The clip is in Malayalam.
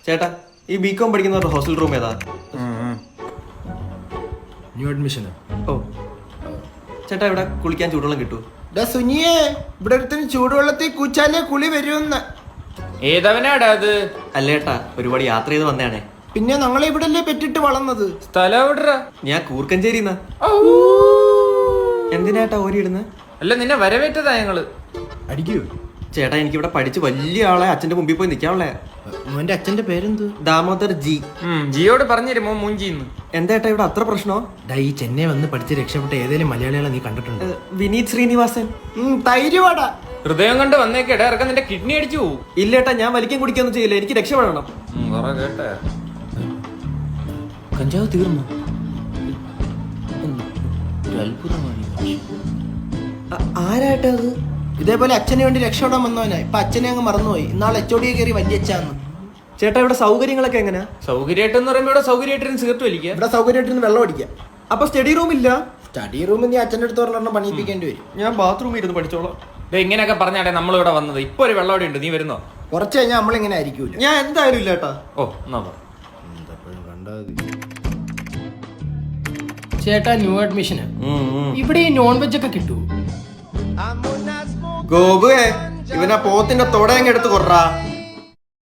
ചേട്ടാ ഈ ബികോം പഠിക്കുന്നവരുടെ ഹോസ്റ്റൽ റൂം ഏതാ? ന്യൂ അഡ്മിഷന്. ഓ ചേട്ടാ ഇവിടെ കുളിക്കാൻ ചൂടുവെള്ളം കിട്ടൂ? സുനിയെ, ഇവിടെ ഒരുത്തിന് ചൂടുവെള്ളത്തിൽ കുച്ചാലേ കുളി വരുമെന്ന്. ഏതവനാടാ അത്? അല്ലേട്ടാ ഒരുപാട് യാത്ര ചെയ്ത് വന്നതാണേ. പിന്നെ ഞങ്ങളെ ഇവിടെ അല്ലേ പെറ്റിട്ട് വളർന്നത്. സ്ഥലം എവിടെടാ? ഞാൻ കൂർക്കഞ്ചേരിന്നാ. എന്തിനാട്ടാ ഓരിയിടുന്നത്? അല്ല, നിന്നെ വരവേറ്റതാ ഞങ്ങള്. അടിക്കൂ ചേട്ടാ എനിക്കിവിടെ പഠിച്ച് വലിയ ആളെ അച്ഛന്റെ മുമ്പിൽ പോയി നിൽക്കാനുള്ളേ. മോന്റെ അച്ഛന്റെ പേരെന്ത്? ദാമോദർ ജി. ജിയോട് പറഞ്ഞിരുമോ മൂഞ്ചിന്ന്? എന്താ ഇവിടെ അത്ര പ്രശ്നോ? ഈ ചെന്നൈ വന്ന് പഠിച്ച് രക്ഷപ്പെട്ട ഏതെങ്കിലും മലയാളികളെ നീ കണ്ടിട്ടുണ്ട്? വിനീത് ശ്രീനിവാസൻ. തൈര് വട. ഹൃദയം കൊണ്ട് വന്നേക്ക് ഇടയിറക്കം നിന്റെ കിഡ്നി അടിച്ചു പോവും. ഇല്ലേട്ടാ ഞാൻ വലിക്കാൻ കുടിക്കൊന്നും ചെയ്യില്ല, എനിക്ക് രക്ഷപ്പെടണം. കേട്ടേ കഞ്ചാവ് തീർന്നു. ആരായിട്ടാ അത്? ഇതേപോലെ അച്ഛന് വേണ്ടി രക്ഷപ്പെടാൻ വന്നവനാ. ഇപ്പൊ അച്ഛനെ അങ്ങ് മറന്നുപോയി. ഇന്നാൾ എച്ചോടിയെ കയറി വല്യച്ഛന്ന്. ചേട്ടാ ഇവിടെ സൗകര്യങ്ങളൊക്കെ എങ്ങനെയാ? സൗകര്യമായിട്ടെന്ന് പറയുമ്പോ ഇവിടെ സൗകര്യമായിട്ടിരുന്ന് സിഗരറ്റ് വലിക്കുക. ഇവിടെ സൗകര്യമായിട്ടിരുന്ന് വെള്ളം അടിക്കാം. അപ്പൊ സ്റ്റഡി റൂം ഇല്ല? സ്റ്റഡി റൂമിൽ നീ അച്ഛൻ്റെ അടുത്ത് പറഞ്ഞ പണിയിപ്പിക്കേണ്ടി വരും. ഞാൻ ബാത്റൂമിൽ ഇരുന്ന് പഠിച്ചോളാം. ഇങ്ങനെയൊക്കെ പറഞ്ഞാടേ നമ്മളിവിടെ വന്നത്. ഇപ്പൊ ഒരു വെള്ളോടെ ഉണ്ട്, നീ വരുന്നോ? കുറച്ച് കഴിഞ്ഞാൽ നമ്മളിങ്ങനെ ആയിരിക്കൂല. ഞാൻ എന്തായാലും ഇല്ല ചേട്ടാ. ഓ എന്നാ പോ. ചേട്ടാ ന്യൂ അഡ്മിഷന് ഇവിടെ ഈ നോൺ വെജ് ഒക്കെ കിട്ടുമോ? ഗോപുവേ ഇവനാ പോത്തിന്റെ തൊടയങ്ങ് എടുത്ത് കൊറാ.